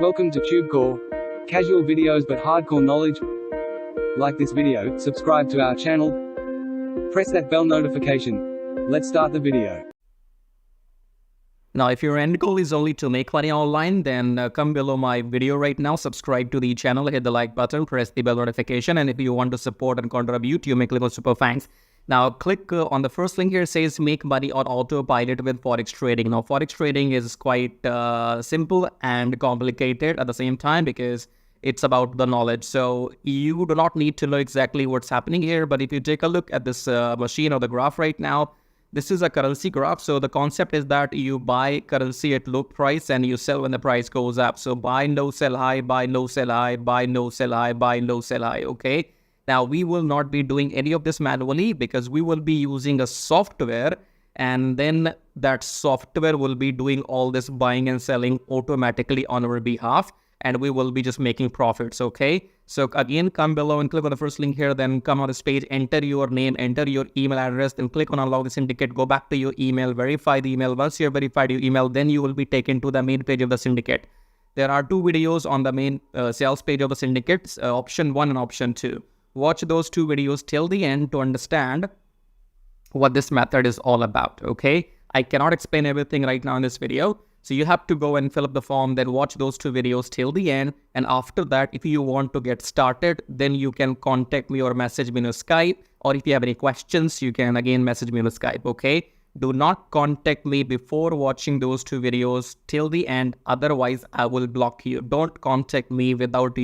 Welcome to TubeCore. Casual videos but hardcore knowledge. Like this video, subscribe to our channel, press that bell notification. Let's start the video. Now, if your end goal is only to make money online, then come below my video right now, subscribe to the channel, hit the like button, press the bell notification, and if you want to support and contribute, you may click on super thanks. Now, click on the first link here, says make money on autopilot with Forex trading. Now, Forex trading is quite simple and complicated at the same time because it's about the knowledge. So you do not need to know exactly what's happening here. But if you take a look at this machine or the graph right now, this is a currency graph. So the concept is that you buy currency at low price and you sell when the price goes up. So buy low, sell high, buy low, sell high, buy low, sell high, buy low, sell high. Okay. Now, we will not be doing any of this manually because we will be using a software, and then that software will be doing all this buying and selling automatically on our behalf, and we will be just making profits, okay? So again, come below and click on the first link here, then come on this page, enter your name, enter your email address, then click on unlock the syndicate, go back to your email, verify the email. Once you've verified your email, then you will be taken to the main page of the syndicate. There are two videos on the main sales page of the syndicate, option 1 and option 2. Watch those two videos till the end to understand what this method is all about, okay? I cannot explain everything right now in this video. So you have to go and fill up the form, then watch those two videos till the end. And after that, if you want to get started, then you can contact me or message me on Skype. Or if you have any questions, you can again message me on Skype, okay? Do not contact me before watching those two videos till the end. Otherwise, I will block you. Don't contact me without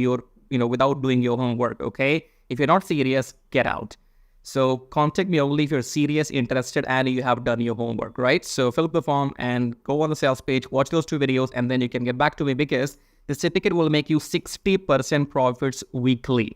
without doing your homework, okay? If you're not serious, get out. So contact me only if you're serious, interested, and you have done your homework, right? So fill up the form and go on the sales page, watch those two videos, and then you can get back to me because the certificate will make you 60% profits weekly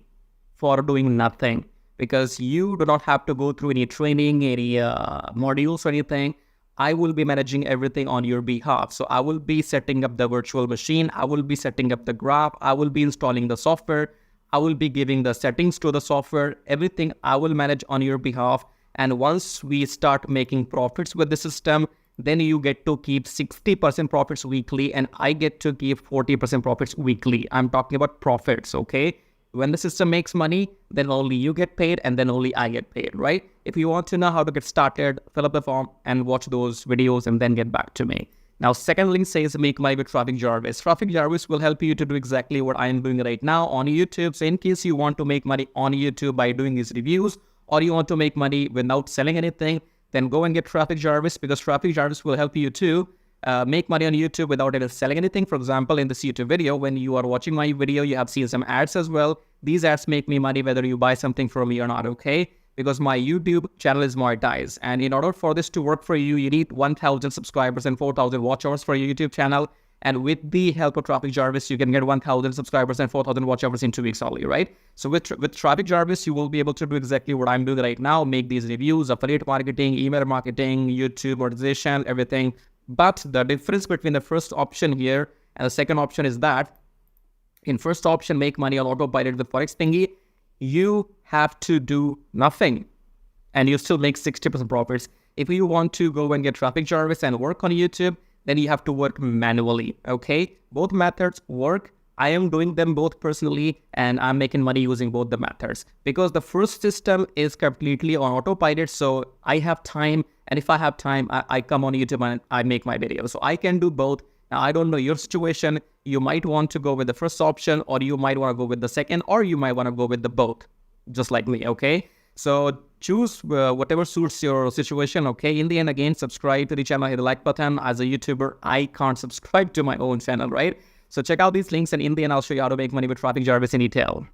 for doing nothing, because you do not have to go through any training, any modules or anything. I will be managing everything on your behalf. So I will be setting up the virtual machine. I will be setting up the graph. I will be installing the software. I will be giving the settings to the software. Everything I will manage on your behalf. And once we start making profits with the system, then you get to keep 60% profits weekly and I get to keep 40% profits weekly. I'm talking about profits, okay? When the system makes money, then only you get paid and then only I get paid, right? If you want to know how to get started, fill up the form and watch those videos and then get back to me. Now, second link says make money with Traffic Jarvis. Traffic Jarvis will help you to do exactly what I am doing right now on YouTube. So in case you want to make money on YouTube by doing these reviews, or you want to make money without selling anything, then go and get Traffic Jarvis, because Traffic Jarvis will help you to make money on YouTube without even selling anything. For example, in this YouTube video, when you are watching my video, you have seen some ads as well. These ads make me money whether you buy something from me or not, okay? Because my YouTube channel is monetized. And in order for this to work for you, you need 1,000 subscribers and 4,000 watch hours for your YouTube channel. And with the help of Traffic Jarvis, you can get 1,000 subscribers and 4,000 watch hours in 2 weeks only, right? So with Traffic Jarvis, you will be able to do exactly what I'm doing right now, make these reviews, affiliate marketing, email marketing, YouTube monetization, everything. But the difference between the first option here and the second option is that in first option, make money on autopilot with Forex thingy, you have to do nothing and you still make 60% profits. If you want to go and get Traffic Jarvis and work on YouTube, then you have to work manually, okay? Both methods work. I am doing them both personally and I'm making money using both the methods because the first system is completely on autopilot. So I have time, and if I have time, I come on YouTube and I make my videos. So I can do both. Now, I don't know your situation. You might want to go with the first option, or you might want to go with the second, or you might want to go with the both, just like me, okay? So choose whatever suits your situation, okay? In the end, again, subscribe to the channel, hit the like button. As a YouTuber, I can't subscribe to my own channel, right? So check out these links, and in the end, I'll show you how to make money with Traffic Jarvis in detail.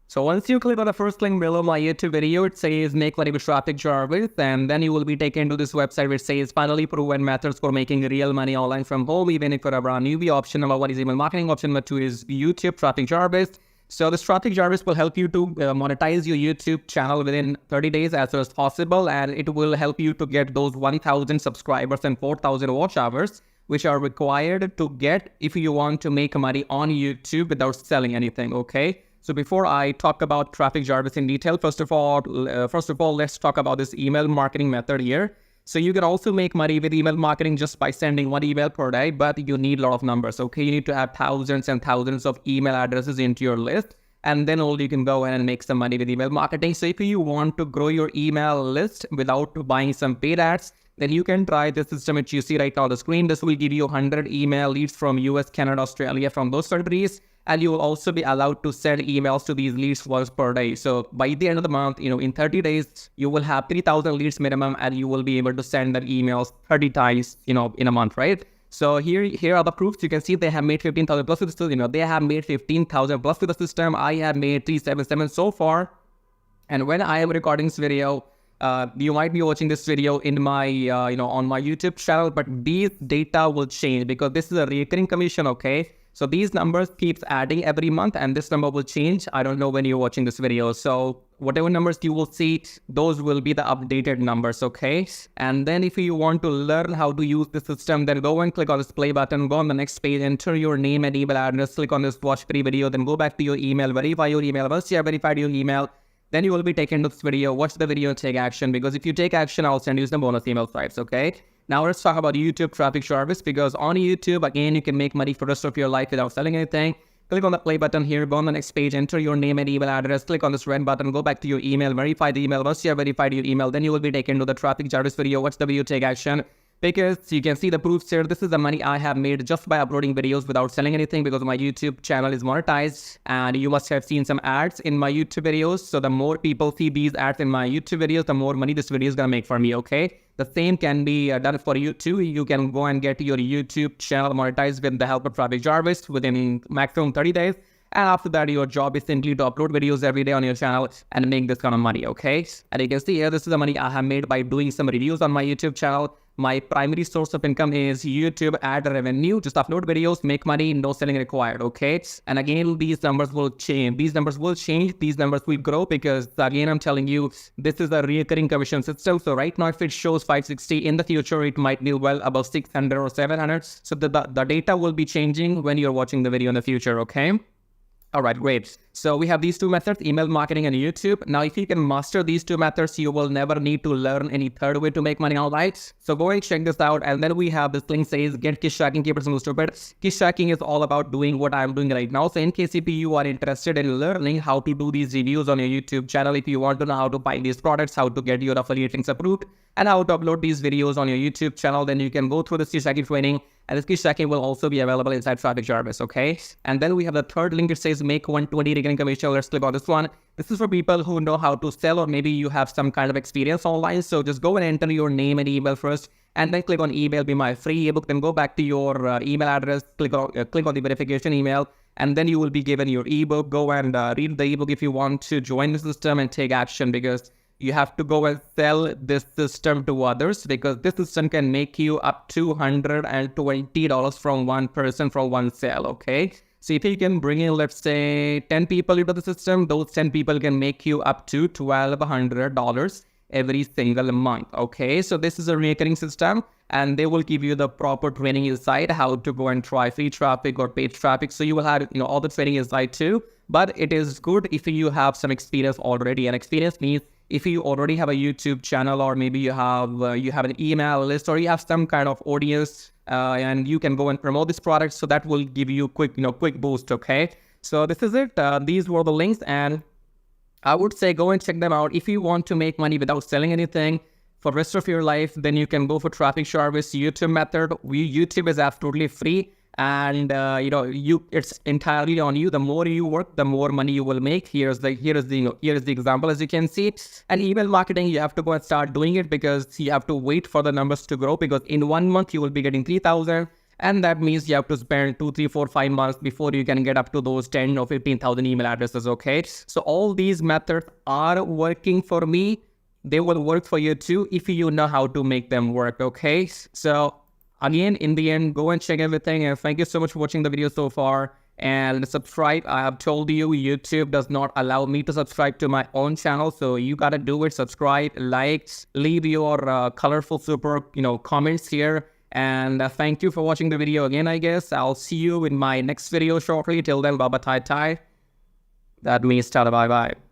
So once you click on the first link below my YouTube video, it says make money with Traffic Jarvis, and then you will be taken to this website which says finally proven methods for making real money online from home, even if you're a brand newbie. Option number 1 is email marketing. Option number 2 is YouTube Traffic Jarvis. So this Traffic Jarvis will help you to monetize your YouTube channel within 30 days as soon as possible, and it will help you to get those 1,000 subscribers and 4,000 watch hours, which are required to get if you want to make money on YouTube without selling anything, okay? So before I talk about Traffic Jarvis in detail, first of all, let's talk about this email marketing method here. So you can also make money with email marketing just by sending one email per day, but you need a lot of numbers, okay? You need to have thousands and thousands of email addresses into your list, and then only you can go in and make some money with email marketing. So if you want to grow your email list without buying some paid ads, then you can try this system which you see right now on the screen. This will give you 100 email leads from US, Canada, Australia, from those countries. And you will also be allowed to send emails to these leads once per day. So by the end of the month, in 30 days, you will have 3,000 leads minimum, and you will be able to send that emails 30 times, in a month, right? So here are the proofs. You can see they have made 15,000 plus with the system. They have made 15,000 plus with the system. I have made 377 so far. And when I am recording this video, you might be watching this video in my, on my YouTube channel, but these data will change because this is a recurring commission, okay? So these numbers keeps adding every month, and this number will change. I don't know when you're watching this video. So whatever numbers you will see, those will be the updated numbers, okay? And then if you want to learn how to use the system, then go and click on this play button, go on the next page, enter your name and email address, click on this watch free video, then go back to your email, verify your email. Once you have verified your email, then you will be taken to this video, watch the video and take action, because if you take action, I'll send you some bonus email stripes, okay? Now let's talk about YouTube traffic service, because on YouTube, again, you can make money for the rest of your life without selling anything. Click on the play button here, go on the next page, enter your name and email address, click on this red button, go back to your email, verify the email. Once you have verified your email, then you will be taken to the traffic service video, watch the video, take action. Because you can see the proofs here. This is the money I have made just by uploading videos without selling anything, because my YouTube channel is monetized, and you must have seen some ads in my YouTube videos. So the more people see these ads in my YouTube videos, the more money this video is gonna make for me, okay? The same can be done for you too. You can go and get your YouTube channel monetized with the help of Traffic Jarvis within maximum 30 days. And after that, your job is simply to upload videos every day on your channel and make this kind of money, okay? And you can see here, this is the money I have made by doing some reviews on my YouTube channel. My primary source of income is YouTube ad revenue. Just upload videos, make money, no selling required, okay? And again, these numbers will change. These numbers will change. These numbers will grow, because again, I'm telling you, this is a recurring commission system. So right now, if it shows 560, in the future, it might be well above 600 or 700. So the data will be changing when you're watching the video in the future, okay? All right, great. So we have these two methods, email marketing and YouTube. Now, if you can master these two methods, you will never need to learn any third way to make money online. So go and check this out. And then we have this link says, get Kiss Tracking, keep it simple, stupid. Kiss Tracking is all about doing what I'm doing right now. So in case if you are interested in learning how to do these reviews on your YouTube channel, if you want to know how to buy these products, how to get your affiliate links approved, and how to upload these videos on your YouTube channel, then you can go through this Kiss Tracking training. And this Kiss Tracking will also be available inside Traffic Jarvis, okay? And then we have the third link. It says make 120 recurring commission. Let's click on this one. This is for people who know how to sell, or maybe you have some kind of experience online. So just go and enter your name and email first, and then click on email, be my free ebook. Then go back to your email address, click on the verification email, and then you will be given your ebook. Go and read the ebook if you want to join the system and take action, because you have to go and sell this system to others, because this system can make you up to $120 from one person from one sale, okay? So if you can bring in, let's say, 10 people into the system, those 10 people can make you up to $1,200 every single month, okay? So this is a recurring system, and they will give you the proper training inside, how to go and try free traffic or paid traffic. So you will have, all the training inside too. But it is good if you have some experience already. And experience means if you already have a YouTube channel, or maybe you have an email list, or you have some kind of audience, and you can go and promote this product. So that will give you quick boost, okay? So this is it. These were the links, and I would say go and check them out. If you want to make money without selling anything for the rest of your life, then you can go for Traffic Jarvis YouTube method. YouTube is absolutely free. And it's entirely on you. The more you work, the more money you will make. Here's the example, as you can see. And email marketing, you have to go and start doing it, because you have to wait for the numbers to grow, because in 1 month you will be getting 3,000, and that means you have to spend 2, 3, 4, 5 months before you can get up to those 10 or 15,000 email addresses, okay? So all these methods are working for me. They will work for you too if you know how to make them work, okay? So again, in the end, go and check everything. And thank you so much for watching the video so far. And subscribe. I have told you, YouTube does not allow me to subscribe to my own channel. So you got to do it. Subscribe, like, leave your colorful, super, comments here. And thank you for watching the video again, I guess. I'll see you in my next video shortly. Till then, bye-bye, tai-tai. That means tada, bye-bye.